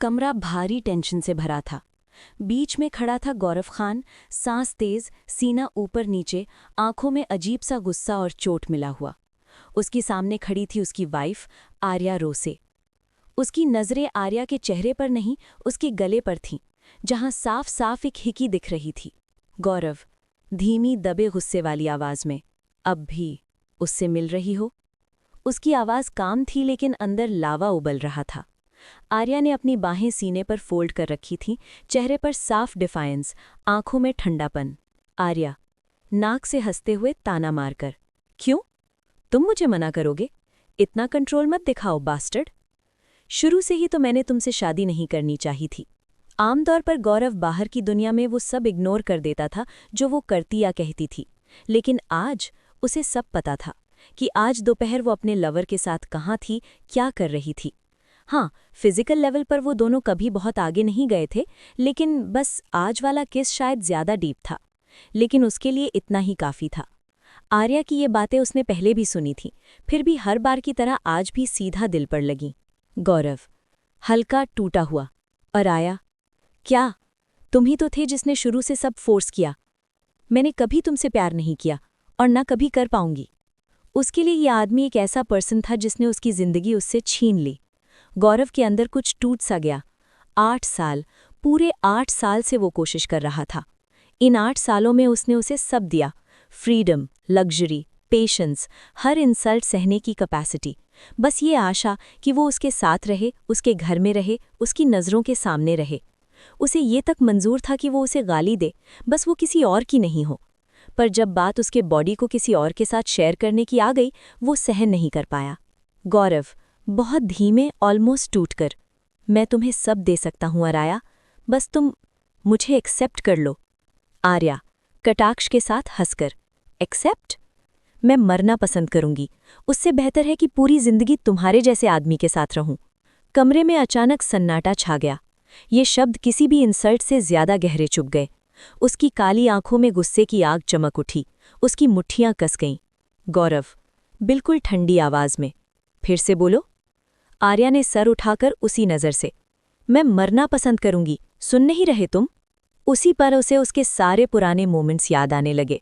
कमरा भारी टेंशन से भरा था। बीच में खड़ा था गौरव खान, सांस तेज, सीना ऊपर नीचे, आंखों में अजीब सा गुस्सा और चोट मिला हुआ। उसकी सामने खड़ी थी उसकी वाइफ आर्या रोसे। उसकी नजरें आर्या के चेहरे पर नहीं, उसके गले पर थीं, जहां साफ साफ एक हिकी दिख रही थी। गौरव, धीमी दबे गुस्से वाली आवाज में, अब भी उससे मिल रही हो? उसकी आवाज काम थी लेकिन अंदर लावा उबल रहा था। आर्या ने अपनी बाहें सीने पर फोल्ड कर रखी थीं, चेहरे पर साफ डिफायंस, आंखों में ठंडापन। आर्या, नाक से हंसते हुए ताना मारकर, क्यों? तुम मुझे मना करोगे? इतना कंट्रोल मत दिखाओ बास्टर्ड। शुरू से ही तो मैंने तुमसे शादी नहीं करनी चाहिए थी। आमतौर पर गौरव बाहर की दुनिया में वो सब इग्नोर कर देता था जो वो करती या कहती थी, लेकिन आज उसे सब पता था कि आज दोपहर वो अपने लवर के साथ कहाँ थी, क्या कर रही थी। हाँ, फिजिकल लेवल पर वो दोनों कभी बहुत आगे नहीं गए थे, लेकिन बस आज वाला किस शायद ज्यादा डीप था। लेकिन उसके लिए इतना ही काफी था। आर्या की ये बातें उसने पहले भी सुनी थी, फिर भी हर बार की तरह आज भी सीधा दिल पर लगी। गौरव, हल्का टूटा हुआ, और आया, क्या? तुम ही तो थे जिसने शुरू से सब फोर्स किया। मैंने कभी तुमसे प्यार नहीं किया और ना कभी कर पाऊंगी। उसके लिए ये आदमी एक ऐसा पर्सन था जिसने उसकी जिंदगी उससे छीन ली। गौरव के अंदर कुछ टूट सा गया। 8 साल, पूरे 8 साल से वो कोशिश कर रहा था। इन 8 सालों में उसने उसे सब दिया, फ्रीडम, लग्जरी, पेशेंस, हर इंसल्ट सहने की कैपेसिटी। बस ये आशा कि वो उसके साथ रहे, उसके घर में रहे, उसकी नज़रों के सामने रहे। उसे ये तक मंजूर था कि वो उसे गाली दे, बस वो किसी और की नहीं हो। पर जब बात उसके बॉडी को किसी और के साथ शेयर करने की आ गई, वो सहन नहीं कर पाया। गौरव, बहुत धीमे, ऑलमोस्ट टूटकर, मैं तुम्हें सब दे सकता हूँ आर्या, बस तुम मुझे एक्सेप्ट कर लो। आर्या, कटाक्ष के साथ हंसकर, एक्सेप्ट? मैं मरना पसंद करूंगी। उससे बेहतर है कि पूरी जिंदगी तुम्हारे जैसे आदमी के साथ रहूं। कमरे में अचानक सन्नाटा छा गया। ये शब्द किसी भी इंसल्ट से ज्यादा गहरे चुभ गए। उसकी काली आंखों में गुस्से की आग चमक उठी, उसकी मुट्ठियां कस गईं। गौरव, बिल्कुल ठंडी आवाज में, फिर से बोलो। आर्या ने सर उठाकर उसी नज़र से, मैं मरना पसंद करूंगी, सुन नहीं रहे तुम? उसी पर उसे उसके सारे पुराने मोमेंट्स याद आने लगे,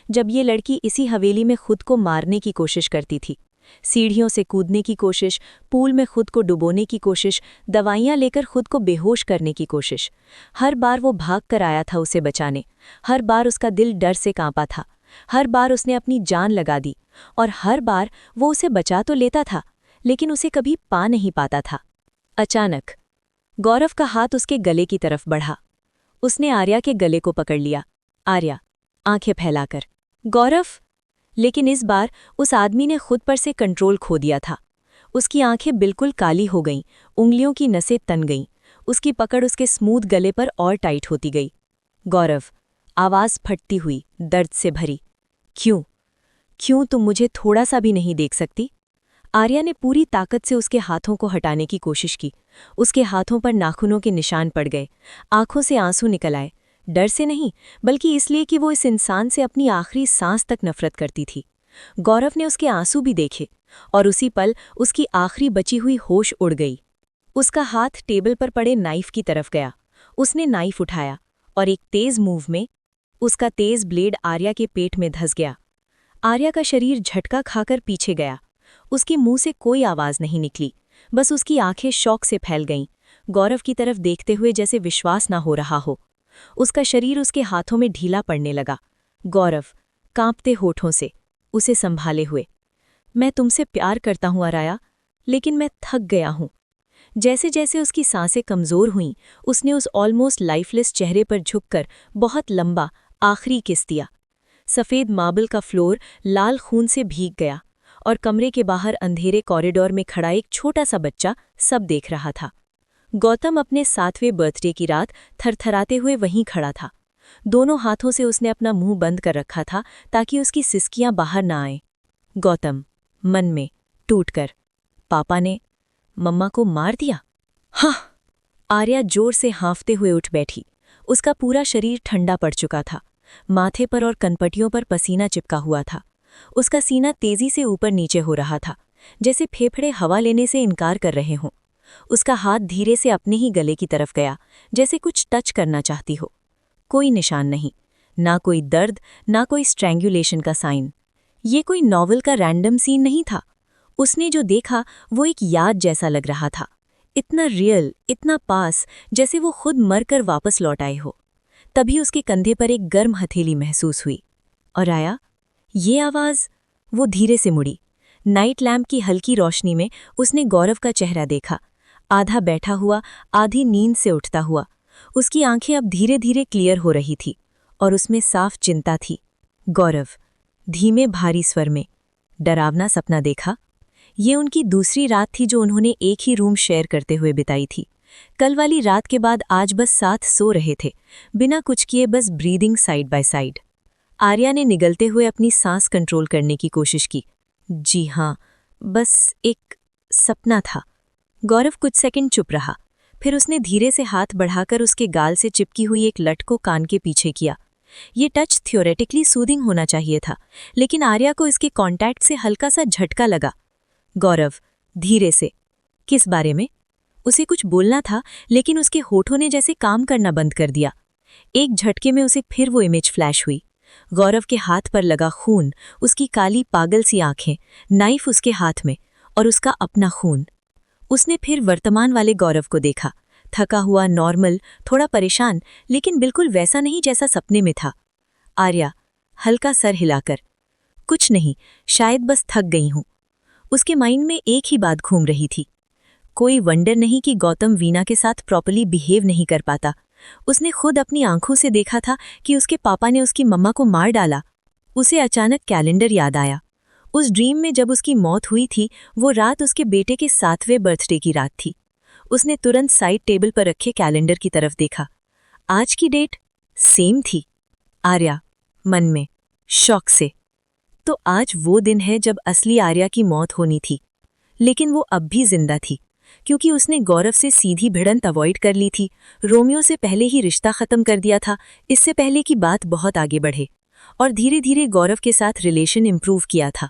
जब ये लड़की इसी हवेली में खुद को मारने की कोशिश करती थी। सीढ़ियों से कूदने की कोशिश, पूल में खुद को डुबोने की कोशिश, दवाइयां लेकर खुद को बेहोश करने की कोशिश। हर बार वो भाग कर आया था उसे बचाने, हर बार उसका दिल डर से कांपा था, हर बार उसने अपनी जान लगा दी, और हर बार वो उसे बचा तो लेता था, लेकिन उसे कभी पा नहीं पाता था। अचानक गौरव का हाथ उसके गले की तरफ बढ़ा। उसने आर्या के गले को पकड़ लिया। आर्या, आंखें फैलाकर, गौरव। लेकिन इस बार उस आदमी ने खुद पर से कंट्रोल खो दिया था। उसकी आंखें बिल्कुल काली हो गईं, उंगलियों की नसें तन गईं, उसकी पकड़ उसके स्मूथ गले पर और टाइट होती गई। गौरव, आवाज फटती हुई, दर्द से भरी, क्यों? क्यों तुम मुझे थोड़ा सा भी नहीं देख सकती? आर्या ने पूरी ताकत से उसके हाथों को हटाने की कोशिश की। उसके हाथों पर नाखूनों के निशान पड़ गए, आंखों से आंसू निकल आए, डर से नहीं, बल्कि इसलिए कि वो इस इंसान से अपनी आखिरी सांस तक नफरत करती थी। गौरव ने उसके आंसू भी देखे, और उसी पल उसकी आखिरी बची हुई होश उड़ गई। उसका हाथ टेबल पर पड़े नाइफ की तरफ गया। उसने नाइफ उठाया, और एक तेज मूव में उसका तेज ब्लेड आर्या के पेट में धंस गया। आर्या का शरीर झटका खाकर पीछे गया। उसके मुंह से कोई आवाज नहीं निकली, बस उसकी आंखें शौक से फैल गईं, गौरव की तरफ देखते हुए जैसे विश्वास ना हो रहा हो। उसका शरीर उसके हाथों में ढीला पड़ने लगा। गौरव, कांपते होठों से, उसे संभाले हुए, मैं तुमसे प्यार करता हूं आर्या, लेकिन मैं थक गया हूं। जैसे जैसे उसकी सांसें कमजोर हुईं, उसने उस ऑलमोस्ट लाइफलेस चेहरे पर झुककर बहुत लंबा आखिरी किस दिया। सफ़ेद मार्बल का फ्लोर लाल खून से भीग गया, और कमरे के बाहर अंधेरे कॉरिडोर में खड़ा एक छोटा सा बच्चा सब देख रहा था। गौतम अपने 7वें बर्थडे की रात थरथराते हुए वहीं खड़ा था। दोनों हाथों से उसने अपना मुंह बंद कर रखा था ताकि उसकी सिसकियां बाहर ना आएं। गौतम, मन में टूटकर, पापा ने मम्मा को मार दिया? हाँ। आर्या जोर से हाँफते हुए उठ बैठी। उसका पूरा शरीर ठंडा पड़ चुका था, माथे पर और कनपटियों पर पसीना चिपका हुआ था। उसका सीना तेजी से ऊपर नीचे हो रहा था, जैसे फेफड़े हवा लेने से इनकार कर रहे हों। उसका हाथ धीरे से अपने ही गले की तरफ गया, जैसे कुछ टच करना चाहती हो। कोई निशान नहीं, ना कोई दर्द, ना कोई स्ट्रैंगुलेशन का साइन। ये कोई नॉवल का रैंडम सीन नहीं था। उसने जो देखा वो एक याद जैसा लग रहा था, इतना रियल, इतना पास, जैसे वो खुद मरकर वापस लौट आए हो। तभी उसके कंधे पर एक गर्म हथेली महसूस हुई। और आया ये आवाज़। वो धीरे से मुड़ी। नाइट लैम्प की हल्की रोशनी में उसने गौरव का चेहरा देखा, आधा बैठा हुआ, आधी नींद से उठता हुआ। उसकी आंखें अब धीरे धीरे क्लियर हो रही थी और उसमें साफ चिंता थी। गौरव, धीमे भारी स्वर में, डरावना सपना देखा। ये उनकी दूसरी रात थी जो उन्होंने एक ही रूम शेयर करते हुए बिताई थी। कल वाली रात के बाद आज बस साथ सो रहे थे, बिना कुछ किए, बस breathing side by side. Arya ने निगलते हुए अपनी सांस कंट्रोल करने की कोशिश की। जी हाँ, बस एक सपना था। गौरव कुछ सेकंड चुप रहा, फिर उसने धीरे से हाथ बढ़ाकर उसके गाल से चिपकी हुई एक लट को कान के पीछे किया। ये टच थ्योरेटिकली सूदिंग होना चाहिए था, लेकिन आर्या को इसके कांटेक्ट से हल्का सा झटका लगा। गौरव, धीरे से। किस बारे में? उसे कुछ बोलना था, लेकिन उसके होठों ने जैसे काम करना बंद कर दिया। एक झटके में उसे फिर वो इमेज फ्लैश हुई। गौरव के हाथ पर लगा खून, उसकी काली पागल सी आंखें, नाइफ उसके हाथ में, और उसका अपना खून। उसने फिर वर्तमान वाले गौरव को देखा, थका हुआ, नॉर्मल, थोड़ा परेशान, लेकिन बिल्कुल वैसा नहीं जैसा सपने में था। आर्या, हल्का सर हिलाकर, कुछ नहीं, शायद बस थक गई हूं। उसके माइंड में एक ही बात घूम रही थी। कोई वंडर नहीं कि गौतम वीना के साथ प्रॉपर्ली बिहेव नहीं कर पाता। उसने खुद अपनी आंखों से देखा था कि उसके पापा ने उसकी मम्मा को मार डाला। उसे अचानक कैलेंडर याद आया। उस ड्रीम में जब उसकी मौत हुई थी, वो रात उसके बेटे के 7वें बर्थडे की रात थी। उसने तुरंत साइड टेबल पर रखे कैलेंडर की तरफ देखा। आज की डेट सेम थी। आर्या, मन में, शौक से, तो आज वो दिन है जब असली आर्या की मौत होनी थी। लेकिन वो अब भी जिंदा थी, क्योंकि उसने गौरव से सीधी भिड़ंत अवॉइड कर ली थी। रोमियो से पहले ही रिश्ता खत्म कर दिया था, इससे पहले कि बात बहुत आगे बढ़े, और धीरे धीरे गौरव के साथ रिलेशन इंप्रूव किया था।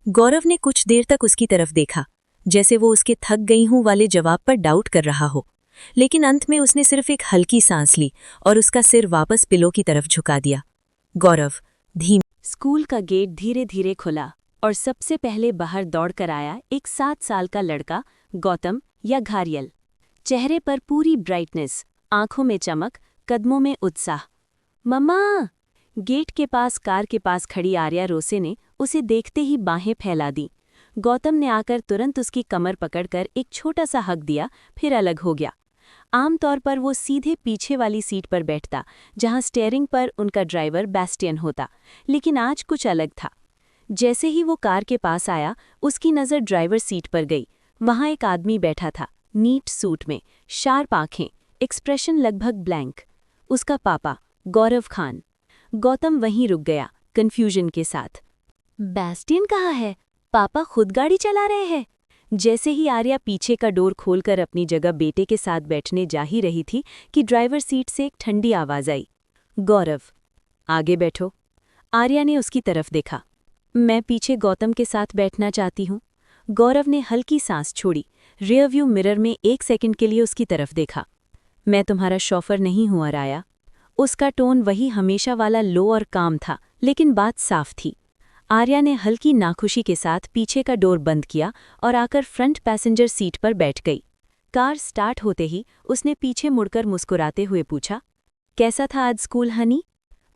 गौरव ने कुछ देर तक उसकी तरफ देखा, जैसे वो उसके थक गई हूं वाले जवाब पर डाउट कर रहा हो, लेकिन अंत में उसने सिर्फ एक हल्की सांस ली और उसका सिर वापस पिलो की तरफ झुका दिया। गौरव, धीमे। स्कूल का गेट धीरे धीरे खुला और सबसे पहले बाहर दौड़कर आया एक 7 साल का लड़का, गौतम या घारियल। चेहरे पर पूरी ब्राइटनेस, आंखों में चमक, कदमों में उत्साह। मम्मा! गेट के पास कार के पास खड़ी आर्या रोसे ने उसे देखते ही बाहें फैला दी। गौतम ने आकर तुरंत उसकी कमर पकड़कर एक छोटा सा हक दिया, फिर अलग हो गया। आमतौर पर वो सीधे पीछे वाली सीट पर बैठता, जहां स्टीयरिंग पर उनका ड्राइवर बैस्टियन होता, लेकिन आज कुछ अलग था। जैसे ही वो कार के पास आया, उसकी नज़र ड्राइवर सीट पर गई। वहां एक आदमी बैठा था, नीट सूट में, शार्प आंखें, एक्सप्रेशन लगभग ब्लैंक। उसका पापा, गौरव खान। गौतम वहीं रुक गया, कन्फ्यूजन के साथ। बैस्टियन कहाँ है? पापा खुद गाड़ी चला रहे हैं। जैसे ही आर्या पीछे का डोर खोलकर अपनी जगह बेटे के साथ बैठने जा ही रही थी कि ड्राइवर सीट से एक ठंडी आवाज आई, गौरव, आगे बैठो। आर्या ने उसकी तरफ देखा। मैं पीछे गौतम के साथ बैठना चाहती हूँ। गौरव ने हल्की सांस छोड़ी, रियरव्यू मिरर में 1 सेकंड के लिए उसकी तरफ देखा। मैं तुम्हारा शॉफर नहीं हूँ आर्या। उसका टोन वही हमेशा वाला लो और काम था, लेकिन बात साफ थी। आर्या ने हल्की नाखुशी के साथ पीछे का डोर बंद किया और आकर फ्रंट पैसेंजर सीट पर बैठ गई। कार स्टार्ट होते ही उसने पीछे मुड़कर मुस्कुराते हुए पूछा, कैसा था आज स्कूल हनी?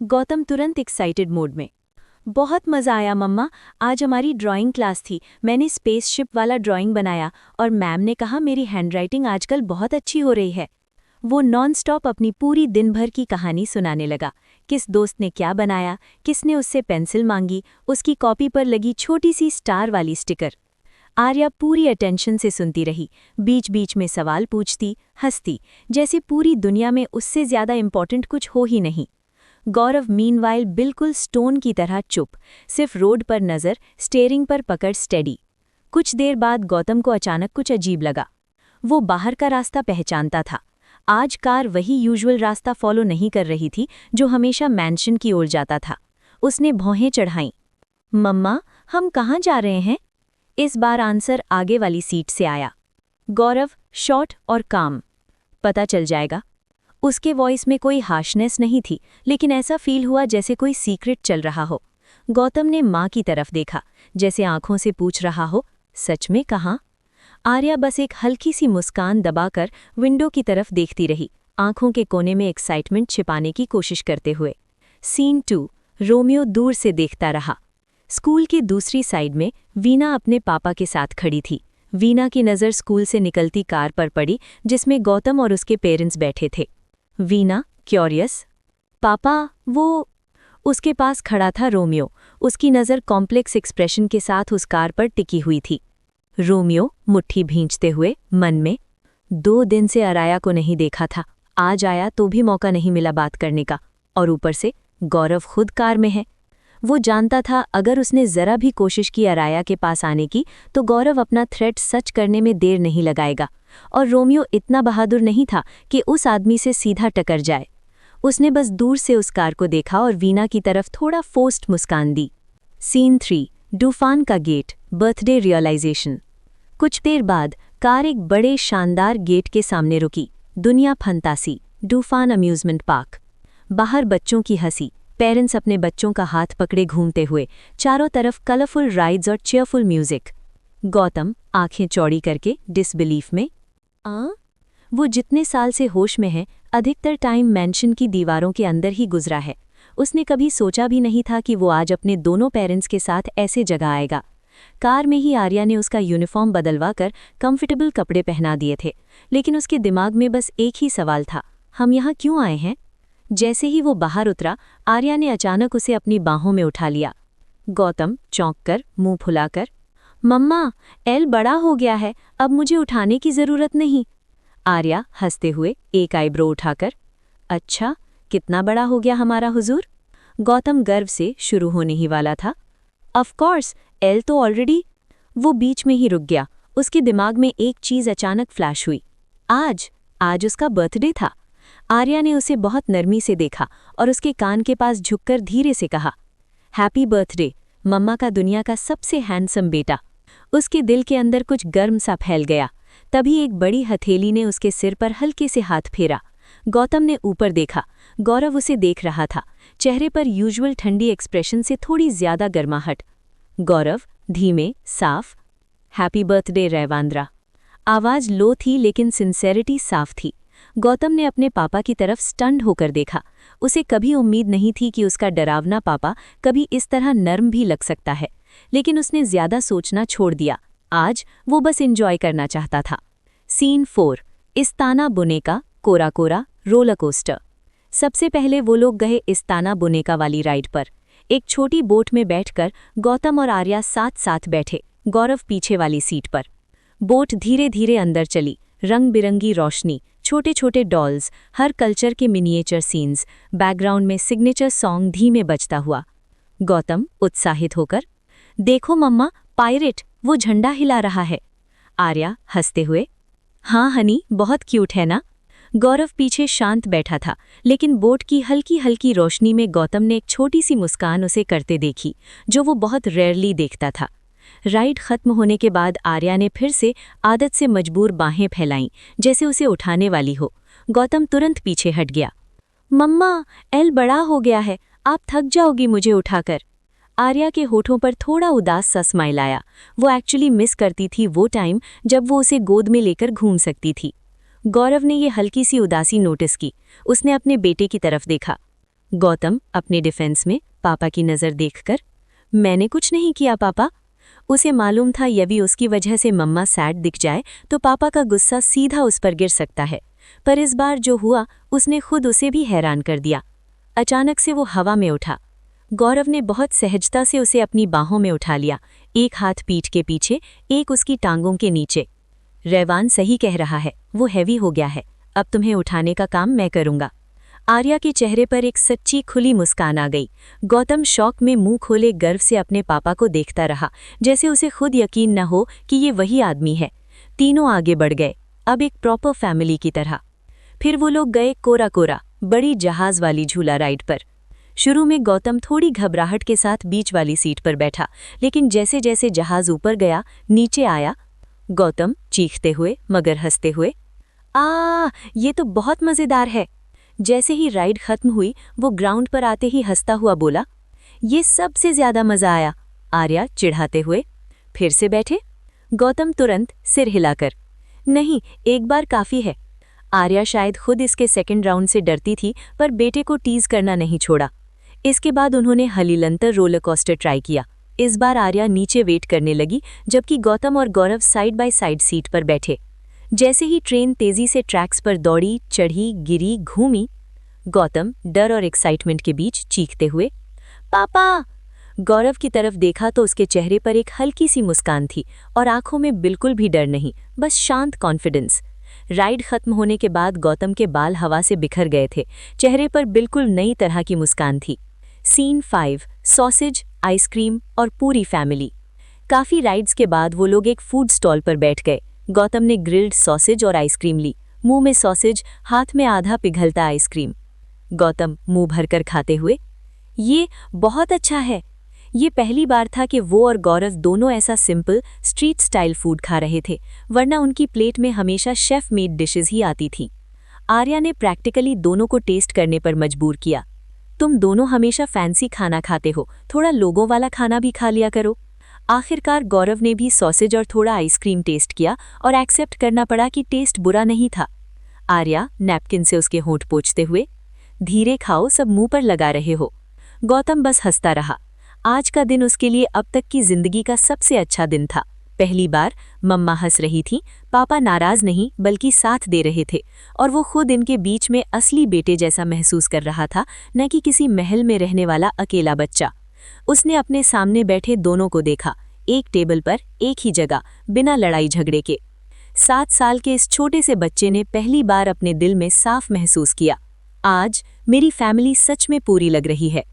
गौतम तुरंत एक्साइटेड मोड में, बहुत मज़ा आया मम्मा, आज हमारी ड्राइंग क्लास थी, मैंने स्पेसशिप वाला ड्राइंग बनाया और मैम ने कहा मेरी हैंडराइटिंग आजकल बहुत अच्छी हो रही है। वो नॉनस्टॉप अपनी पूरी दिन भर की कहानी सुनाने लगा। किस दोस्त ने क्या बनाया, किसने उससे पेंसिल मांगी, उसकी कॉपी पर लगी छोटी सी स्टार वाली स्टिकर। आर्या पूरी अटेंशन से सुनती रही, बीच बीच में सवाल पूछती, हंसती, जैसे पूरी दुनिया में उससे ज़्यादा इम्पोर्टेंट कुछ हो ही नहीं। गौरव मीनवाइल बिल्कुल स्टोन की तरह चुप, सिर्फ रोड पर नज़र, स्टीयरिंग पर पकड़ स्टेडी। कुछ देर बाद गौतम को अचानक कुछ अजीब लगा। वो बाहर का रास्ता पहचानता था। आज कार वही यूजुअल रास्ता फॉलो नहीं कर रही थी जो हमेशा मैंशन की ओर जाता था। उसने भौहें चढ़ाईं। मम्मा, हम कहाँ जा रहे हैं? इस बार आंसर आगे वाली सीट से आया। गौरव शॉर्ट और काम। पता चल जाएगा। उसके वॉइस में कोई हार्शनेस नहीं थी, लेकिन ऐसा फील हुआ जैसे कोई सीक्रेट चल रहा हो। गौतम ने माँ की तरफ देखा, जैसे आंखों से पूछ रहा हो, सच में कहाँ? आर्या बस एक हल्की सी मुस्कान दबाकर विंडो की तरफ देखती रही, आंखों के कोने में एक्साइटमेंट छिपाने की कोशिश करते हुए। सीन 2। रोमियो दूर से देखता रहा। स्कूल की दूसरी साइड में वीना अपने पापा के साथ खड़ी थी। वीना की नज़र स्कूल से निकलती कार पर पड़ी, जिसमें गौतम और उसके पेरेंट्स बैठे थे। वीना क्यूरियस, पापा वो? उसके पास खड़ा था रोमियो, उसकी नज़र कॉम्प्लेक्स एक्सप्रेशन के साथ उस कार पर टिकी हुई थी। रोमियो मुट्ठी भींचते हुए मन में, 2 दिन से अराया को नहीं देखा था, आज आया तो भी मौका नहीं मिला बात करने का, और ऊपर से गौरव खुद कार में है। वो जानता था अगर उसने जरा भी कोशिश की अराया के पास आने की तो गौरव अपना थ्रेट सच करने में देर नहीं लगाएगा, और रोमियो इतना बहादुर नहीं था कि उस आदमी से सीधा टकर जाए। उसने बस दूर से उस कार को देखा और वीना की तरफ थोड़ा फोर्स्ड मुस्कान दी। सीन 3। डूफान का गेट, बर्थडे रियलाइजेशन। कुछ देर बाद कार एक बड़े शानदार गेट के सामने रुकी। दुनिया फंतासी, डूफान अम्यूजमेंट पार्क। बाहर बच्चों की हंसी, पेरेंट्स अपने बच्चों का हाथ पकड़े घूमते हुए, चारों तरफ कलरफुल राइड्स और चेयरफुल म्यूजिक। गौतम आंखें चौड़ी करके डिसबिलीफ में। वो जितने साल से होश में है, अधिकतर टाइम मैंशन की दीवारों के अंदर ही गुजरा है। उसने कभी सोचा भी नहीं था कि वो आज अपने दोनों पेरेंट्स के साथ ऐसे जगह आएगा। कार में ही आर्या ने उसका यूनिफॉर्म बदलवा कर कंफर्टेबल कपड़े पहना दिए थे, लेकिन उसके दिमाग में बस एक ही सवाल था, हम यहाँ क्यों आए हैं? जैसे ही वो बाहर उतरा, आर्या ने अचानक उसे अपनी बाहों में उठा लिया। गौतम चौंक कर मुंह फुलाकर, मम्मा, एल बड़ा हो गया है, अब मुझे उठाने की जरूरत नहीं। आर्या हंसते हुए एक आईब्रो उठाकर, अच्छा, कितना बड़ा हो गया हमारा हुजूर? गौतम गर्व से शुरू होने ही वाला था। ऑफ कोर्स, एल तो ऑलरेडी। वो बीच में ही रुक गया। उसके दिमाग में एक चीज अचानक फ्लैश हुई। आज उसका बर्थडे था। आर्या ने उसे बहुत नरमी से देखा और उसके कान के पास झुककर धीरे से कहा, हैप्पी बर्थडे मम्मा का दुनिया का सबसे हैंडसम बेटा। उसके दिल के अंदर कुछ गर्म सा फैल गया। तभी एक बड़ी हथेली ने उसके सिर पर हल्के से हाथ फेरा। गौतम ने ऊपर देखा। गौरव उसे देख रहा था, चेहरे पर यूजुअल ठंडी एक्सप्रेशन से थोड़ी ज्यादा गर्माहट। गौरव धीमे साफ, हैप्पी बर्थडे रेवांद्रा। आवाज लो थी लेकिन सिंसेरिटी साफ थी। गौतम ने अपने पापा की तरफ स्टन्ड होकर देखा। उसे कभी उम्मीद नहीं थी कि उसका डरावना पापा कभी इस तरह नर्म भी लग सकता है, लेकिन उसने ज्यादा सोचना छोड़ दिया। आज वो बस एंजॉय करना चाहता था। सीन 4। इस्ताना बुनेका कोरा कोरा रोलर कोस्टर। सबसे पहले वो लोग गए इस्ताना बुनेका वाली राइड पर। एक छोटी बोट में बैठकर गौतम और आर्या साथ साथ बैठे, गौरव पीछे वाली सीट पर। बोट धीरे धीरे अंदर चली। रंग बिरंगी रोशनी, छोटे छोटे डॉल्स, हर कल्चर के मिनिएचर सीन्स, बैकग्राउंड में सिग्नेचर सॉन्ग धीमे बजता हुआ। गौतम उत्साहित होकर, देखो मम्मा, पायरेट, वो झंडा हिला रहा है। आर्या हंसते हुए, हाँ हनी, बहुत क्यूट है ना। गौरव पीछे शांत बैठा था, लेकिन बोट की हल्की हल्की रोशनी में गौतम ने एक छोटी सी मुस्कान उसे करते देखी, जो वो बहुत रेयरली देखता था। राइड खत्म होने के बाद आर्या ने फिर से आदत से मजबूर बाहें फैलाईं, जैसे उसे उठाने वाली हो। गौतम तुरंत पीछे हट गया। मम्मा, एल बड़ा हो गया है, आप थक जाओगी मुझे उठाकर। आर्या के होठों पर थोड़ा उदास सा स्माइल आया। वो एक्चुअली मिस करती थी वो टाइम जब वो उसे गोद में लेकर घूम सकती थी। गौरव ने ये हल्की सी उदासी नोटिस की। उसने अपने बेटे की तरफ देखा। गौतम अपने डिफेंस में पापा की नज़र देखकर, मैंने कुछ नहीं किया पापा। उसे मालूम था यदि उसकी वजह से मम्मा सैड दिख जाए तो पापा का गुस्सा सीधा उस पर गिर सकता है, पर इस बार जो हुआ उसने खुद उसे भी हैरान कर दिया। अचानक से वो हवा में उठा। गौरव ने बहुत सहजता से उसे अपनी बाहों में उठा लिया, एक हाथ पीठ के पीछे, एक उसकी टांगों के नीचे। रेवान सही कह रहा है, वो हैवी हो गया है, अब तुम्हें उठाने का काम मैं करूंगा। आर्या के चेहरे पर एक सच्ची खुली मुस्कान आ गई। गौतम शौक में मुंह खोले गर्व से अपने पापा को देखता रहा, जैसे उसे खुद यकीन न हो कि ये वही आदमी है। तीनों आगे बढ़ गए, अब एक प्रॉपर फैमिली की तरह। फिर वो लोग गए कोरा कोरा, बड़ी जहाज वाली झूला राइड पर। शुरू में गौतम थोड़ी घबराहट के साथ बीच वाली सीट पर बैठा, लेकिन जैसे जैसे जहाज ऊपर गया, नीचे आया, गौतम चीखते हुए मगर हंसते हुए। ये तो बहुत मज़ेदार है। जैसे ही राइड खत्म हुई वो ग्राउंड पर आते ही हंसता हुआ बोला, ये सबसे ज्यादा मजा आया। आर्या चिढ़ाते हुए, फिर से बैठे? गौतम तुरंत सिर हिलाकर, नहीं, एक बार काफी है। आर्या शायद खुद इसके सेकंड राउंड से डरती थी, पर बेटे को टीज करना नहीं छोड़ा। इसके बाद उन्होंने हलीलंतर रोलर कोस्टर ट्राई किया। इस बार आर्या नीचे वेट करने लगी, जबकि गौतम और गौरव साइड बाय साइड सीट पर बैठे। जैसे ही ट्रेन तेजी से ट्रैक्स पर दौड़ी, चढ़ी, गिरी, घूमी, गौतम डर और एक्साइटमेंट के बीच चीखते हुए, पापा! गौरव की तरफ देखा तो उसके चेहरे पर एक हल्की सी मुस्कान थी और आंखों में बिल्कुल भी डर नहीं, बस शांत कॉन्फिडेंस। राइड खत्म होने के बाद गौतम के बाल हवा से बिखर गए थे, चेहरे पर बिल्कुल नई तरह की मुस्कान थी। सीन 5, सॉसेज, आइसक्रीम और पूरी फैमिली। काफी राइड्स के बाद वो लोग एक फूड स्टॉल पर बैठ गए। गौतम ने ग्रिल्ड सॉसेज और आइसक्रीम ली, मुंह में सॉसेज, हाथ में आधा पिघलता आइसक्रीम। गौतम मुंह भरकर खाते हुए, ये बहुत अच्छा है। ये पहली बार था कि वो और गौरव दोनों ऐसा सिंपल स्ट्रीट स्टाइल फूड खा रहे थे, वरना उनकी प्लेट में हमेशा शेफ मेड डिशेज ही आती थी। आर्या ने प्रैक्टिकली दोनों को टेस्ट करने पर मजबूर किया। तुम दोनों हमेशा फैंसी खाना खाते हो, थोड़ा लोगों वाला खाना भी खा लिया करो। आखिरकार गौरव ने भी सॉसेज और थोड़ा आइसक्रीम टेस्ट किया और एक्सेप्ट करना पड़ा कि टेस्ट बुरा नहीं था। आर्या नैपकिन से उसके होंठ पोंछते हुए, धीरे खाओ, सब मुंह पर लगा रहे हो। गौतम बस हंसता रहा। आज का दिन उसके लिए अब तक की जिंदगी का सबसे अच्छा दिन था। पहली बार मम्मा हंस रही थी, पापा नाराज नहीं बल्कि साथ दे रहे थे, और वो खुद इनके बीच में असली बेटे जैसा महसूस कर रहा था, न कि किसी महल में रहने वाला अकेला बच्चा। उसने अपने सामने बैठे दोनों को देखा, एक टेबल पर, एक ही जगह, बिना लड़ाई झगड़े के। 7 साल के इस छोटे से बच्चे ने पहली बार अपने दिल में साफ महसूस किया, आज मेरी फैमिली सच में पूरी लग रही है।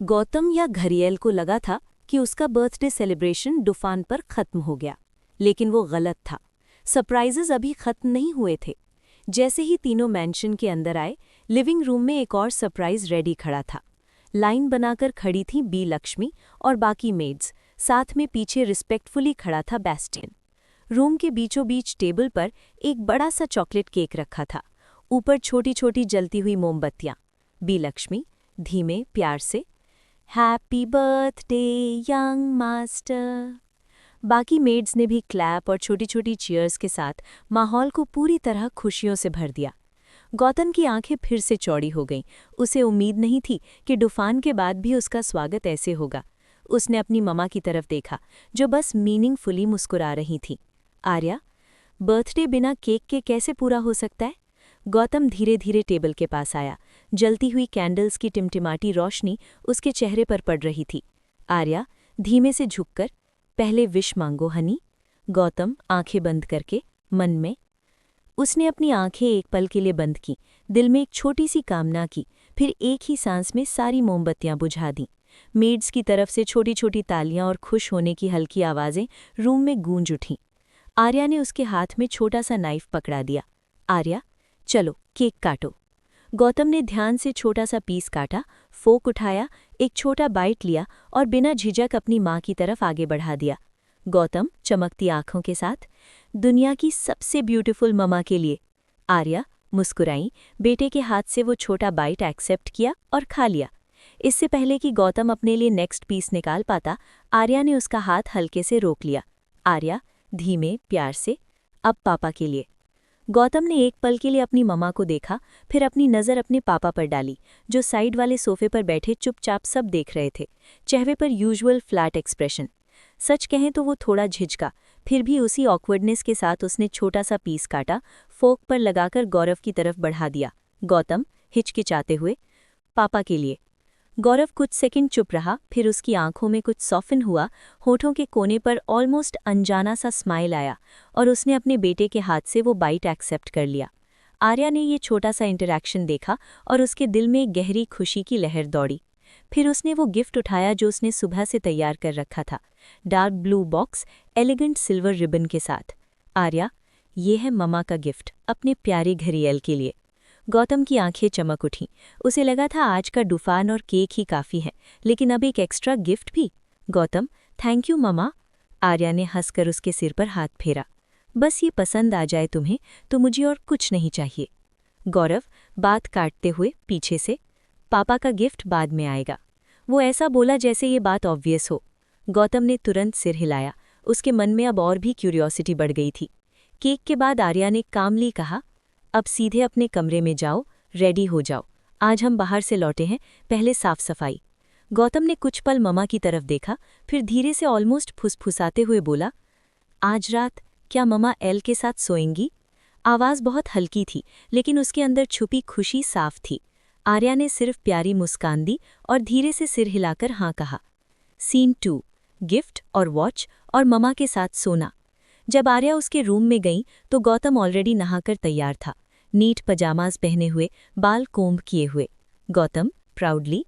गौतम या घरियल को लगा था कि उसका बर्थडे सेलिब्रेशन डुफान पर खत्म हो गया, लेकिन वो गलत था। सरप्राइजेस अभी खत्म नहीं हुए थे। जैसे ही तीनों मैंशन के अंदर आए, लिविंग रूम में एक और सरप्राइज रेडी खड़ा था। लाइन बनाकर खड़ी थी बी लक्ष्मी और बाकी मेड्स, साथ में पीछे रिस्पेक्टफुली खड़ा था बैस्टियन। रूम के बीचों बीच टेबल पर एक बड़ा सा चॉकलेट केक रखा था, ऊपर छोटी छोटी जलती हुई मोमबत्तियां। बी लक्ष्मी धीमे प्यार से, हैप्पी बर्थडे यंग मास्टर। बाकी मेड्स ने भी क्लैप और छोटी छोटी चीयर्स के साथ माहौल को पूरी तरह खुशियों से भर दिया। गौतम की आंखें फिर से चौड़ी हो गईं। उसे उम्मीद नहीं थी कि डुफान के बाद भी उसका स्वागत ऐसे होगा। उसने अपनी ममा की तरफ देखा, जो बस मीनिंगफुली मुस्कुरा रही थी। आर्या, बर्थडे बिना केक के कैसे पूरा हो सकता है? गौतम धीरे धीरे टेबल के पास आया। जलती हुई कैंडल्स की टिमटिमाती रोशनी उसके चेहरे पर पड़ रही थी। आर्या धीमे से झुककर, पहले विश मांगो हनी। गौतम आंखें बंद करके, मन में। उसने अपनी आंखें एक पल के लिए बंद की, दिल में एक छोटी सी कामना की, फिर एक ही सांस में सारी मोमबत्तियां बुझा दीं। मेड्स की तरफ से छोटी छोटी तालियां और खुश होने की हल्की आवाज़ें रूम में गूंज उठीं। आर्या ने उसके हाथ में छोटा सा नाइफ पकड़ा दिया। आर्या, चलो केक काटो। गौतम ने ध्यान से छोटा सा पीस काटा, फोक उठाया, एक छोटा बाइट लिया और बिना झिझक अपनी माँ की तरफ आगे बढ़ा दिया। गौतम चमकती आंखों के साथ, दुनिया की सबसे ब्यूटीफुल ममा के लिए। आर्या मुस्कुराई, बेटे के हाथ से वो छोटा बाइट एक्सेप्ट किया और खा लिया। इससे पहले कि गौतम अपने लिए नेक्स्ट पीस निकाल पाता, आर्या ने उसका हाथ हल्के से रोक लिया। आर्या धीमे प्यार से, अब पापा के लिए। गौतम ने एक पल के लिए अपनी ममा को देखा, फिर अपनी नज़र अपने पापा पर डाली, जो साइड वाले सोफे पर बैठे चुपचाप सब देख रहे थे, चेहरे पर यूजुअल फ्लैट एक्सप्रेशन। सच कहें तो वो थोड़ा झिझका, फिर भी उसी ऑकवर्डनेस के साथ उसने छोटा सा पीस काटा, फोक पर लगाकर गौरव की तरफ बढ़ा दिया। गौतम हिचकिचाते हुए, पापा के लिए। गौरव कुछ सेकंड चुप रहा, फिर उसकी आंखों में कुछ सॉफन हुआ, होठों के कोने पर ऑलमोस्ट अनजाना सा स्माइल आया और उसने अपने बेटे के हाथ से वो बाइट एक्सेप्ट कर लिया। आर्या ने ये छोटा सा इंटरैक्शन देखा और उसके दिल में एक गहरी खुशी की लहर दौड़ी। फिर उसने वो गिफ्ट उठाया जो उसने सुबह से तैयार कर रखा था, dark blue box, elegant silver ribbon के साथ। आर्या, ये है ममा का गिफ्ट अपने प्यारे घरियल के लिए। गौतम की आंखें चमक उठीं। उसे लगा था आज का डुफान और केक ही काफ़ी है, लेकिन अब एक एक्स्ट्रा गिफ्ट भी। Gautam, thank you mama. Arya ने हंसकर उसके सिर पर हाथ फेरा। बस ये पसंद आ जाए तुम्हें तो मुझे और कुछ नहीं चाहिए। गौरव बात काटते हुए पीछे से, पापा का गिफ्ट बाद में आएगा। वो ऐसा बोला जैसे ये बात ऑब्वियस हो। गौतम ने तुरंत सिर हिलाया। उसके मन में अब और भी क्यूरियोसिटी बढ़ गई थी। केक के बाद आर्या ने कामली कहा, अब सीधे अपने कमरे में जाओ, रेडी हो जाओ, आज हम बाहर से लौटे हैं, पहले साफ सफाई। गौतम ने कुछ पल ममा की तरफ देखा, फिर धीरे से ऑलमोस्ट फुसफुसाते हुए बोला, आज रात क्या ममा एल के साथ सोएंगी? आवाज़ बहुत हल्की थी, लेकिन उसके अंदर छुपी खुशी साफ थी। आर्या ने सिर्फ प्यारी मुस्कान दी और धीरे से सिर हिलाकर हाँ कहा। सीन 2, गिफ्ट और वॉच और ममा के साथ सोना। जब आर्या उसके रूम में गई तो गौतम ऑलरेडी नहाकर तैयार था, नीट पजामाज पहने हुए, बाल कोम्ब किए हुए। गौतम प्राउडली,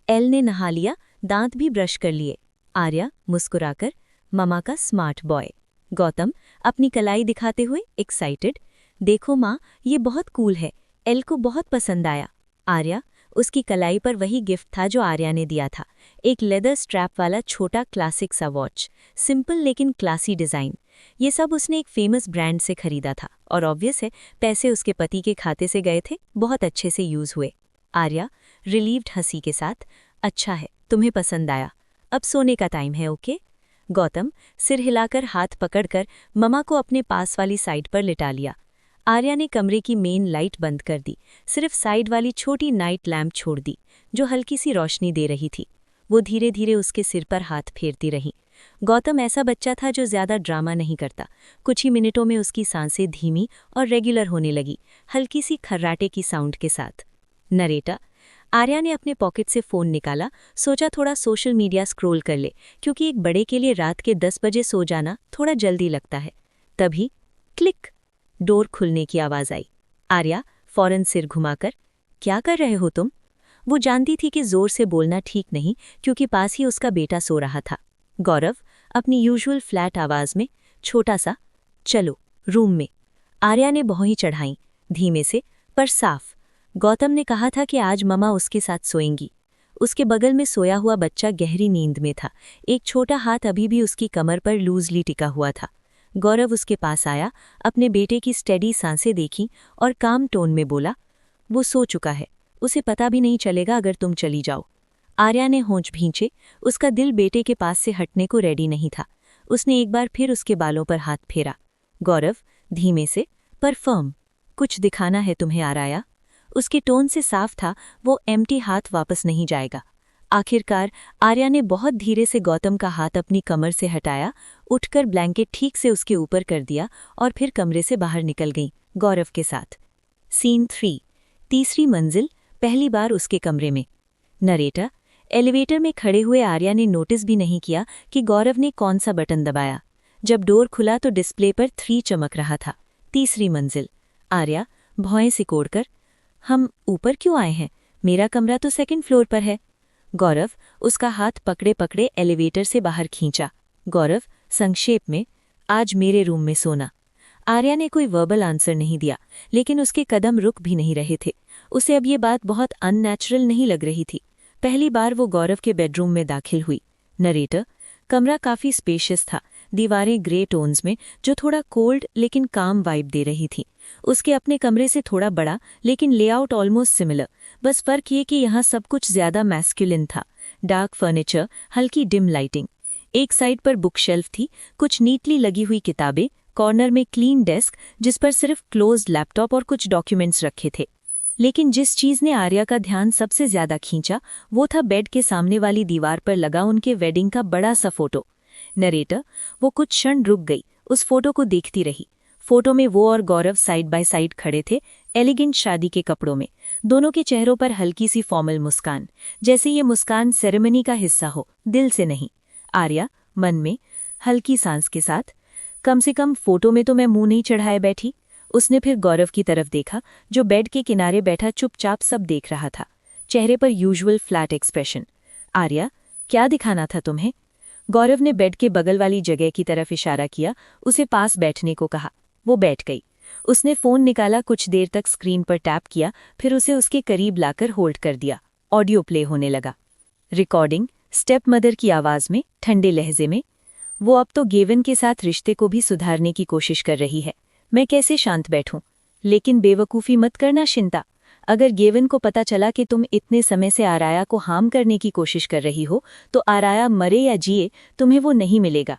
एल ने नहा लिया, दांत भी ब्रश कर लिए। आर्या मुस्कुराकर, ममा का स्मार्ट बॉय। गौतम अपनी कलाई दिखाते हुए एक्साइटेड, देखो माँ ये बहुत कूल है, एल को बहुत पसंद आया। आर्या, उसकी कलाई पर वही गिफ्ट था जो आर्या ने दिया था, एक लेदर स्ट्रैप वाला छोटा क्लासिक सा वॉच, सिंपल लेकिन क्लासी डिज़ाइन। ये सब उसने एक फेमस ब्रांड से खरीदा था और ऑब्वियस है पैसे उसके पति के खाते से गए थे, बहुत अच्छे से यूज़ हुए। आर्या रिलीव्ड हंसी के साथ, अच्छा है तुम्हें पसंद आया, अब सोने का टाइम है ओके। गौतम सिर हिलाकर हाथ पकड़कर ममा को अपने पास वाली साइड पर लिटा लिया। आर्या ने कमरे की मेन लाइट बंद कर दी, सिर्फ साइड वाली छोटी नाइट लैम्प छोड़ दी जो हल्की सी रोशनी दे रही थी। वो धीरे धीरे उसके सिर पर हाथ फेरती रही। गौतम ऐसा बच्चा था जो ज्यादा ड्रामा नहीं करता। कुछ ही मिनटों में उसकी सांसें धीमी और रेगुलर होने लगी, हल्की सी खर्राटे की साउंड के साथ। नरेटा। आर्या ने अपने पॉकेट से फ़ोन निकाला, सोचा थोड़ा सोशल मीडिया स्क्रॉल कर ले, क्योंकि एक बड़े के लिए रात के 10 बजे सो जाना थोड़ा जल्दी लगता है। तभी क्लिक, डोर खुलने की आवाज़ आई। आर्या फौरन सिर घुमाकर, क्या कर रहे हो तुम? वो जानती थी कि जोर से बोलना ठीक नहीं, क्योंकि पास ही उसका बेटा सो रहा था। गौरव अपनी यूजुअल फ्लैट आवाज़ में, छोटा सा, चलो रूम में। आर्या ने भौहें चढ़ाईं, धीमे से पर साफ। गौतम ने कहा था कि आज ममा उसके साथ सोएंगी। उसके बगल में सोया हुआ बच्चा गहरी नींद में था, एक छोटा हाथ अभी भी उसकी कमर पर लूजली टिका हुआ था। गौरव उसके पास आया, अपने बेटे की स्टेडी सांसें देखीं और काम टोन में बोला, वो सो चुका है, उसे पता भी नहीं चलेगा अगर तुम चली जाओ। आर्या ने होंठ भींचे, उसका दिल बेटे के पास से हटने को रेडी नहीं था। उसने एक बार फिर उसके बालों पर हाथ फेरा। गौरव धीमे से पर फर्म, कुछ दिखाना है तुम्हें आर्या? उसके टोन से साफ था वो एम्प्टी हाथ वापस नहीं जाएगा। आखिरकार आर्या ने बहुत धीरे से गौतम का हाथ अपनी कमर से हटाया, उठकर ब्लैंकेट ठीक से उसके ऊपर कर दिया और फिर कमरे से बाहर निकल गई गौरव के साथ। सीन 3, तीसरी मंजिल, पहली बार उसके कमरे में। नरेटर। एलिवेटर में खड़े हुए आर्या ने नोटिस भी नहीं किया कि गौरव ने कौन सा बटन दबाया। जब डोर खुला तो डिस्प्ले पर 3 चमक रहा था। तीसरी मंजिल। आर्या भौएं सिकोड़कर, हम ऊपर क्यों आए हैं? मेरा कमरा तो 2nd फ्लोर पर है। गौरव उसका हाथ पकड़े पकड़े एलिवेटर से बाहर खींचा। गौरव संक्षेप में, आज मेरे रूम में सोना। आर्या ने कोई वर्बल आंसर नहीं दिया, लेकिन उसके कदम रुक भी नहीं रहे थे। उसे अब ये बात बहुत अननेचुरल नहीं लग रही थी। पहली बार वो गौरव के बेडरूम में दाखिल हुई। नरेटर। कमरा काफ़ी स्पेशियस था, दीवारें ग्रे टोन्स में जो थोड़ा कोल्ड लेकिन काम वाइब दे रही थी। उसके अपने कमरे से थोड़ा बड़ा, लेकिन लेआउट ऑलमोस्ट सिमिलर, बस फर्क ये कि यहाँ सब कुछ ज़्यादा मैस्कुलिन था। डार्क फर्नीचर, हल्की डिम लाइटिंग। एक साइड पर बुक शेल्फ थी, कुछ नीटली लगी हुई किताबें, कॉर्नर में क्लीन डेस्क जिस पर सिर्फ क्लोज्ड लैपटॉप और कुछ डॉक्यूमेंट्स रखे थे। लेकिन जिस चीज़ ने आर्या का ध्यान सबसे ज्यादा खींचा वो था बेड के सामने वाली दीवार पर लगा उनके वेडिंग का बड़ा सा फोटो। नरेटर। वो कुछ क्षण रुक गई, उस फोटो को देखती रही। फोटो में वो और गौरव साइड बाय साइड खड़े थे, एलिगेंट शादी के कपड़ों में। दोनों के चेहरों पर हल्की सी फॉर्मल मुस्कान, जैसे ये मुस्कान सेरेमनी का हिस्सा हो, दिल से नहीं। आर्या मन में हल्की सांस के साथ, कम से कम फोटो में तो मैं मुंह नहीं चढ़ाए बैठी। उसने फिर गौरव की तरफ देखा, जो बेड के किनारे बैठा चुपचाप सब देख रहा था, चेहरे पर यूजुअल फ्लैट एक्सप्रेशन। आर्या, क्या दिखाना था तुम्हें? गौरव ने बेड के बगल वाली जगह की तरफ इशारा किया, उसे पास बैठने को कहा। वो बैठ गई। उसने फ़ोन निकाला, कुछ देर तक स्क्रीन पर टैप किया, फिर उसे उसके करीब लाकर होल्ड कर दिया। ऑडियो प्ले होने लगा। रिकॉर्डिंग स्टेप मदर की आवाज़ में, ठंडे लहजे में। वो अब तो गेवन के साथ रिश्ते को भी सुधारने की कोशिश कर रही है। मैं कैसे शांत बैठूं? लेकिन बेवकूफ़ी मत करना शिंता। अगर गेवन को पता चला कि तुम इतने समय से आराया को हार्म करने की कोशिश कर रही हो, तो आराया मरे या जिए तुम्हें वो नहीं मिलेगा।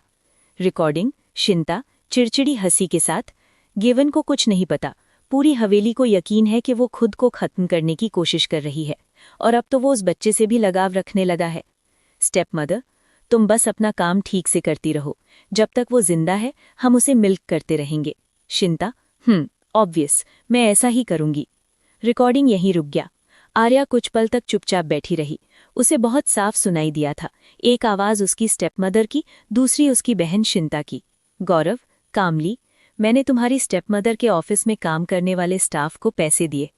रिकॉर्डिंग शिंता चिड़चिड़ी हंसी के साथ। गेवन को कुछ नहीं पता। पूरी हवेली को यकीन है कि वो खुद को खत्म करने की कोशिश कर रही है, और अब तो वो उस बच्चे से भी लगाव रखने लगा है। स्टेप मदर, तुम बस अपना काम ठीक से करती रहो। जब तक वो जिंदा है हम उसे मिल्क करते रहेंगे। शिंता, ऑब्वियस, मैं ऐसा ही करूंगी। रिकॉर्डिंग यहीं रुक गया। आर्या कुछ पल तक चुपचाप बैठी रही। उसे बहुत साफ सुनाई दिया था। एक आवाज़ उसकी स्टेपमदर की, दूसरी उसकी बहन शिंता की। गौरव, कामली, मैंने तुम्हारी स्टेपमदर के ऑफिस में काम करने वाले स्टाफ को पैसे दिए।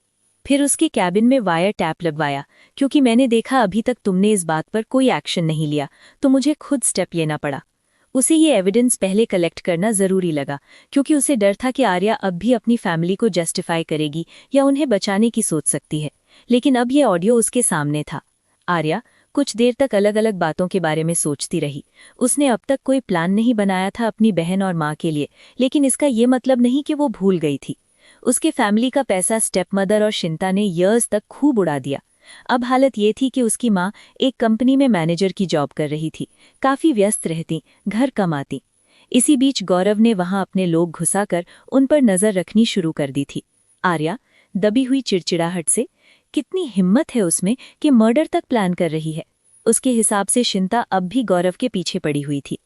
फिर उसके कैबिन में वायर टैप लगवाया, क्योंकि मैंने देखा अभी तक तुमने इस बात पर कोई एक्शन नहीं लिया, तो मुझे खुद स्टेप लेना पड़ा। उसे ये एविडेंस पहले कलेक्ट करना जरूरी लगा, क्योंकि उसे डर था कि आर्या अब भी अपनी फैमिली को जस्टिफाई करेगी या उन्हें बचाने की सोच सकती है। लेकिन अब ये ऑडियो उसके सामने था। आर्या कुछ देर तक अलग अलग बातों के बारे में सोचती रही। उसने अब तक कोई प्लान नहीं बनाया था अपनी बहन और माँ के लिए, लेकिन इसका ये मतलब नहीं कि वो भूल गई थी। उसके फैमिली का पैसा स्टेपमदर और शिंता ने ईयर्स तक खूब उड़ा दिया। अब हालत ये थी कि उसकी माँ एक कंपनी में मैनेजर की जॉब कर रही थी, काफी व्यस्त रहती, घर कम आती। इसी बीच गौरव ने वहां अपने लोग घुसाकर उन पर नजर रखनी शुरू कर दी थी। आर्या दबी हुई चिड़चिड़ाहट से, कितनी हिम्मत है उसमें कि मर्डर तक प्लान कर रही है। उसके हिसाब से शिंता अब भी गौरव के पीछे पड़ी हुई थी,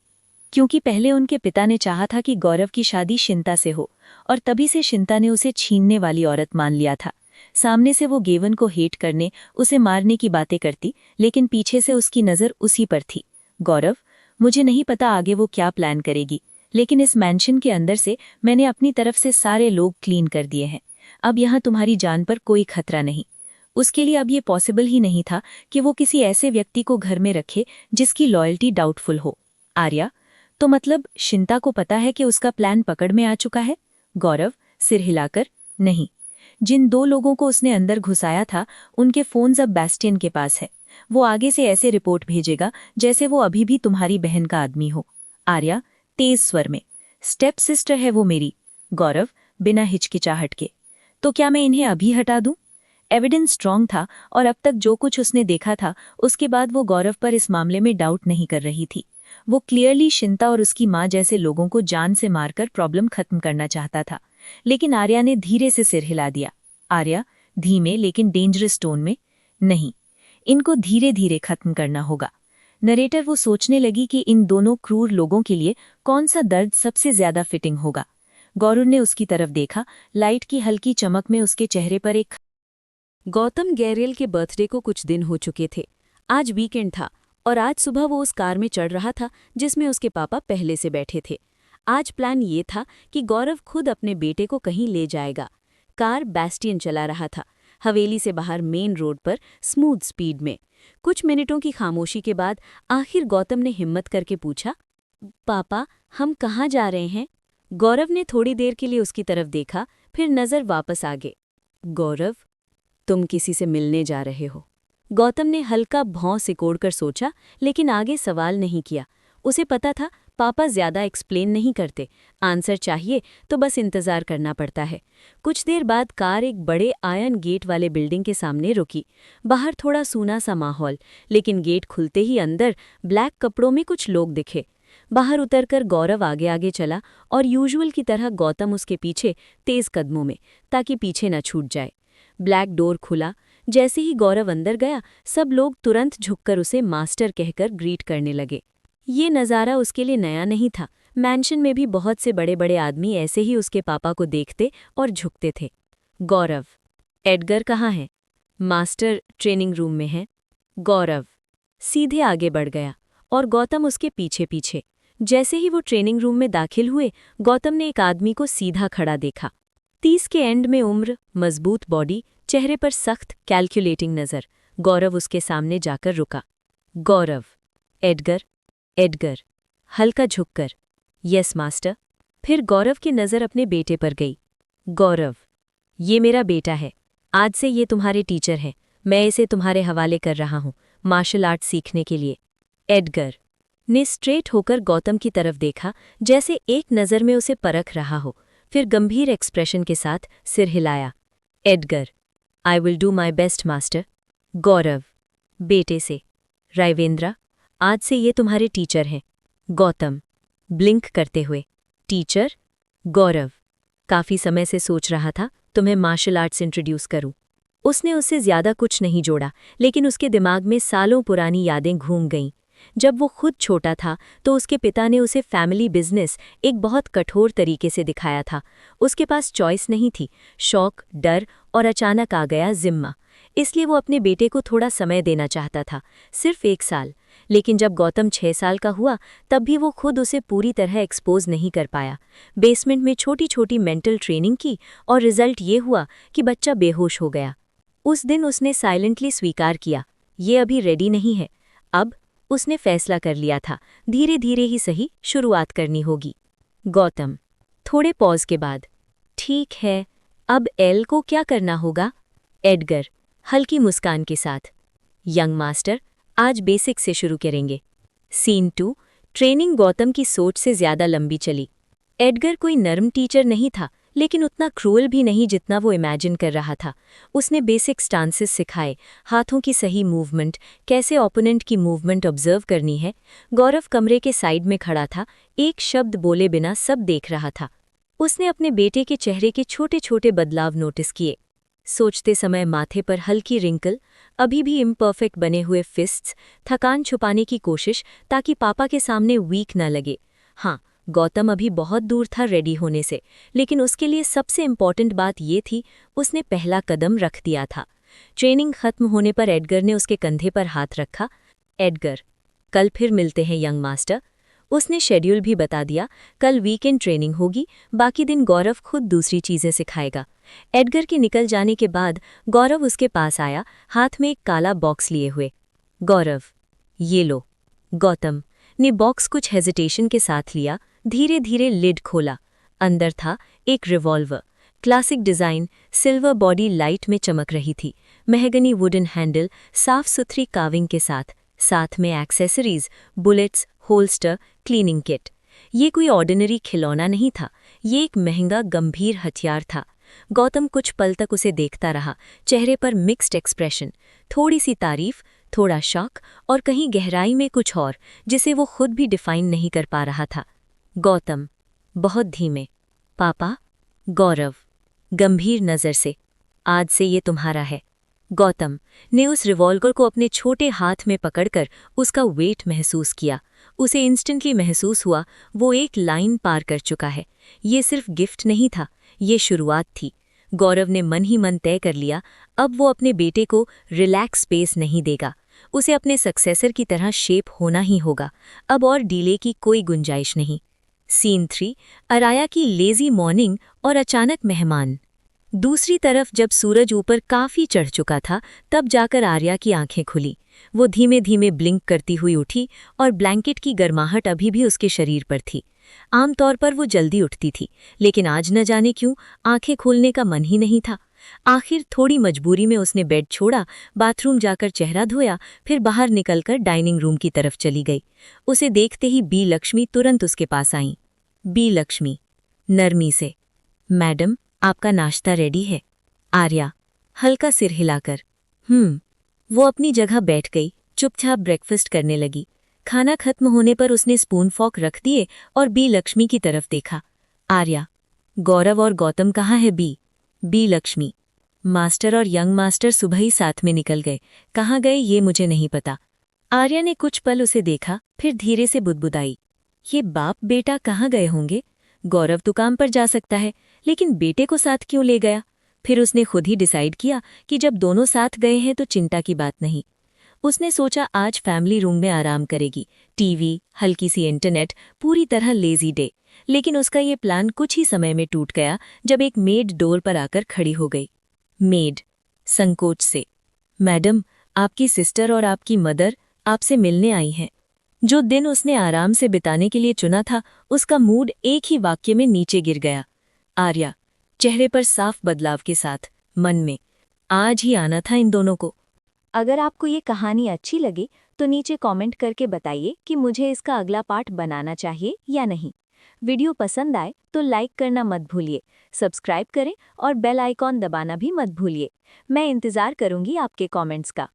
क्योंकि पहले उनके पिता ने चाहा था कि गौरव की शादी शिंता से हो, और तभी से शिंता ने उसे छीनने वाली औरत मान लिया था। सामने से वो गेवन को हेट करने, उसे मारने की बातें करती, लेकिन पीछे से उसकी नज़र उसी पर थी। गौरव, मुझे नहीं पता आगे वो क्या प्लान करेगी, लेकिन इस मैंशन के अंदर से मैंने अपनी तरफ से सारे लोग क्लीन कर दिए हैं। अब यहाँ तुम्हारी जान पर कोई खतरा नहीं। उसके लिए अब ये पॉसिबल ही नहीं था कि वो किसी ऐसे व्यक्ति को घर में रखे जिसकी लॉयल्टी डाउटफुल हो। आर्या, तो मतलब शिंता को पता है कि उसका प्लान पकड़ में आ चुका है? गौरव सिर हिलाकर, नहीं। जिन 2 लोगों को उसने अंदर घुसाया था, उनके फोन्स अब बैस्टियन के पास है। वो आगे से ऐसे रिपोर्ट भेजेगा जैसे वो अभी भी तुम्हारी बहन का आदमी हो। आर्या तेज स्वर में, स्टेप सिस्टर है वो मेरी। गौरव बिना हिचकिचाहट के, तो क्या मैं इन्हें अभी हटा दूं? एविडेंस स्ट्रांग था, और अब तक जो कुछ उसने देखा था उसके बाद वो गौरव पर इस मामले में डाउट नहीं कर रही थी। वो क्लियरली शिंता और उसकी माँ जैसे लोगों को जान से मारकर प्रॉब्लम खत्म करना चाहता था। लेकिन आर्या ने धीरे से सिर हिला दिया। आर्या धीमे लेकिन डेंजरस टोन में, नहीं, इनको धीरे धीरे खत्म करना होगा। नरेटर वो सोचने लगी कि इन दोनों क्रूर लोगों के लिए कौन सा दर्द सबसे ज्यादा फिटिंग होगा। गौरव ने उसकी तरफ देखा। लाइट की हल्की चमक में उसके चेहरे पर एक गौतम गैरियल के बर्थडे को कुछ दिन हो चुके थे। आज वीकेंड था और आज सुबह वो उस कार में चढ़ रहा था जिसमें उसके पापा पहले से बैठे थे। आज प्लान ये था कि गौरव खुद अपने बेटे को कहीं ले जाएगा। कार बैस्टियन चला रहा था, हवेली से बाहर मेन रोड पर स्मूथ स्पीड में। कुछ मिनटों की खामोशी के बाद आखिर गौतम ने हिम्मत करके पूछा, पापा हम कहाँ जा रहे हैं? गौरव ने थोड़ी देर के लिए उसकी तरफ देखा, फिर नज़र वापस आगे। गौरव, तुम किसी से मिलने जा रहे हो। गौतम ने हल्का भौं सिकोड़कर सोचा, लेकिन आगे सवाल नहीं किया। उसे पता था पापा ज्यादा एक्सप्लेन नहीं करते, आंसर चाहिए तो बस इंतजार करना पड़ता है। कुछ देर बाद कार एक बड़े आयरन गेट वाले बिल्डिंग के सामने रुकी। बाहर थोड़ा सूना सा माहौल, लेकिन गेट खुलते ही अंदर ब्लैक कपड़ों में कुछ लोग दिखे। बाहर उतरकर गौरव आगे आगे चला और यूजुअल की तरह गौतम उसके पीछे तेज कदमों में, ताकि पीछे न छूट जाए। ब्लैक डोर खुला। जैसे ही गौरव अंदर गया, सब लोग तुरंत झुककर उसे मास्टर कहकर ग्रीट करने लगे। ये नज़ारा उसके लिए नया नहीं था। मैंशन में भी बहुत से बड़े बड़े आदमी ऐसे ही उसके पापा को देखते और झुकते थे। गौरव, एडगर कहाँ है? मास्टर ट्रेनिंग रूम में है। गौरव सीधे आगे बढ़ गया और गौतम उसके पीछे पीछे। जैसे ही वो ट्रेनिंग रूम में दाखिल हुए, गौतम ने एक आदमी को सीधा खड़ा देखा। 30 के एंड में उम्र, मजबूत बॉडी, चेहरे पर सख्त कैलकुलेटिंग नज़र। गौरव उसके सामने जाकर रुका। गौरव, एडगर। एडगर हल्का झुककर, यस मास्टर। फिर गौरव की नज़र अपने बेटे पर गई। गौरव, ये मेरा बेटा है, आज से ये तुम्हारे टीचर हैं, मैं इसे तुम्हारे हवाले कर रहा हूँ मार्शल आर्ट सीखने के लिए। एडगर, ने स्ट्रेट होकर गौतम की तरफ देखा, जैसे एक नज़र में उसे परख रहा हो, फिर गंभीर एक्सप्रेशन के साथ सिर हिलाया। Edgar, I will do my best master. Gaurav, बेटे से। रायवेंद्रा, आज से ये तुम्हारे टीचर हैं। गौतम, ब्लिंक करते हुए, टीचर? गौरव, काफ़ी समय से सोच रहा था तुम्हें मार्शल आर्ट्स इंट्रोड्यूस करूं। उसने उससे ज्यादा कुछ नहीं जोड़ा, लेकिन उसके दिमाग में सालों पुरानी यादें घूम गईं। जब वो खुद छोटा था तो उसके पिता ने उसे फैमिली बिजनेस एक बहुत कठोर तरीके से दिखाया था। उसके पास चॉइस नहीं थी, शौक, डर और अचानक आ गया जिम्मा। इसलिए वो अपने बेटे को थोड़ा समय देना चाहता था, सिर्फ 1 साल। लेकिन जब गौतम 6 साल का हुआ तब भी वो खुद उसे पूरी तरह एक्सपोज नहीं कर पाया। बेसमेंट में छोटी छोटी मेंटल ट्रेनिंग की और रिजल्ट ये हुआ कि बच्चा बेहोश हो गया। उस दिन उसने साइलेंटली स्वीकार किया, ये अभी रेडी नहीं है। अब उसने फैसला कर लिया था, धीरे धीरे ही सही शुरुआत करनी होगी। गौतम, थोड़े पॉज के बाद, ठीक है, अब एल को क्या करना होगा? एडगर, हल्की मुस्कान के साथ, यंग मास्टर, आज बेसिक से शुरू करेंगे। सीन 2, ट्रेनिंग गौतम की सोच से ज्यादा लंबी चली। एडगर कोई नर्म टीचर नहीं था, लेकिन उतना क्रूअल भी नहीं जितना वो इमेजिन कर रहा था। उसने बेसिक स्टांसेस सिखाए, हाथों की सही मूवमेंट, कैसे ओपोनेंट की मूवमेंट ऑब्जर्व करनी है। गौरव कमरे के साइड में खड़ा था, एक शब्द बोले बिना सब देख रहा था। उसने अपने बेटे के चेहरे के छोटे छोटे बदलाव नोटिस किए। सोचते समय माथे पर हल्की रिंकल, अभी भी इम्परफेक्ट बने हुए फिस्ट्स, थकान छुपाने की कोशिश ताकि पापा के सामने वीक न लगे। हाँ, गौतम अभी बहुत दूर था रेडी होने से, लेकिन उसके लिए सबसे इम्पॉर्टेंट बात ये थी, उसने पहला कदम रख दिया था। ट्रेनिंग खत्म होने पर एडगर ने उसके कंधे पर हाथ रखा। एडगर, कल फिर मिलते हैं यंग मास्टर। उसने शेड्यूल भी बता दिया, कल वीकेंड ट्रेनिंग होगी, बाकी दिन गौरव खुद दूसरी चीजें सिखाएगा। एडगर के निकल जाने के बाद गौरव उसके पास आया, हाथ में एक काला बॉक्स लिए हुए। गौरव, ये लो। गौतम ने बॉक्स कुछ हेजिटेशन के साथ लिया, धीरे धीरे लिड खोला। अंदर था एक revolver, classic design, silver body light में चमक रही थी, मेहगनी वुडन हैंडल, साफ सुथरी काविंग के साथ में accessories, bullets, holster, cleaning kit. ये कोई ऑर्डिनरी खिलौना नहीं था, ये एक महंगा गंभीर हथियार था। गौतम कुछ पल तक उसे देखता रहा, चेहरे पर मिक्स्ड एक्सप्रेशन, थोड़ी सी तारीफ, थोड़ा शॉक और कहीं गहराई में कुछ और, जिसे वो खुद भी डिफाइन नहीं कर पा रहा था। गौतम, बहुत धीमे, पापा? गौरव, गंभीर नज़र से, आज से ये तुम्हारा है। गौतम ने उस रिवॉल्वर को अपने छोटे हाथ में पकड़कर उसका वेट महसूस किया। उसे इंस्टेंटली महसूस हुआ वो एक लाइन पार कर चुका है। ये सिर्फ गिफ्ट नहीं था, ये शुरुआत थी। गौरव ने मन ही मन तय कर लिया, अब वो अपने बेटे को रिलैक्स स्पेस नहीं देगा। उसे अपने सक्सेसर की तरह शेप होना ही होगा। अब और डीले की कोई गुंजाइश नहीं। सीन 3, अराया की लेजी मॉर्निंग और अचानक मेहमान। दूसरी तरफ जब सूरज ऊपर काफी चढ़ चुका था, तब जाकर आर्या की आंखें खुली। वो धीमे धीमे ब्लिंक करती हुई उठी और ब्लैंकेट की गर्माहट अभी भी उसके शरीर पर थी। आमतौर पर वो जल्दी उठती थी, लेकिन आज न जाने क्यों आंखें खोलने का मन ही नहीं था। आखिर थोड़ी मजबूरी में उसने बेड छोड़ा, बाथरूम जाकर चेहरा धोया, फिर बाहर निकलकर डाइनिंग रूम की तरफ चली गई। उसे देखते ही बी लक्ष्मी तुरंत उसके पास आईं। बी लक्ष्मी, नरमी से, मैडम, आपका नाश्ता रेडी है। आर्या, हल्का सिर हिलाकर, वो अपनी जगह बैठ गई, चुपचाप ब्रेकफास्ट करने लगी। खाना खत्म होने पर उसने स्पून फॉर्क रख दिए और बी लक्ष्मी की तरफ देखा। आर्या, गौरव और गौतम कहाँ है? बी लक्ष्मी, मास्टर और यंग मास्टर सुबह ही साथ में निकल गए, कहाँ गए ये मुझे नहीं पता। आर्या ने कुछ पल उसे देखा, फिर धीरे से बुदबुदाई, ये बाप बेटा कहाँ गए होंगे? गौरव तो काम पर जा सकता है, लेकिन बेटे को साथ क्यों ले गया? फिर उसने खुद ही डिसाइड किया कि जब दोनों साथ गए हैं तो चिंता की बात नहीं। उसने सोचा आज फैमिली रूम में आराम करेगी, टीवी, हल्की सी इंटरनेट, पूरी तरह लेजी डे। लेकिन उसका ये प्लान कुछ ही समय में टूट गया जब एक मेड डोर पर आकर खड़ी हो गई। मेड संकोच से, मैडम, आपकी सिस्टर और आपकी मदर आपसे मिलने आई हैं। जो दिन उसने आराम से बिताने के लिए चुना था, उसका मूड एक ही वाक्य में नीचे गिर गया। आर्या, चेहरे पर साफ बदलाव के साथ, मन में, आज ही आना था इन दोनों को। अगर आपको ये कहानी अच्छी लगे तो नीचे कमेंट करके बताइए कि मुझे इसका अगला पार्ट बनाना चाहिए या नहीं। वीडियो पसंद आए तो लाइक करना मत भूलिए, सब्सक्राइब करें और बेल आइकॉन दबाना भी मत भूलिए। मैं इंतज़ार करूंगी आपके कमेंट्स का।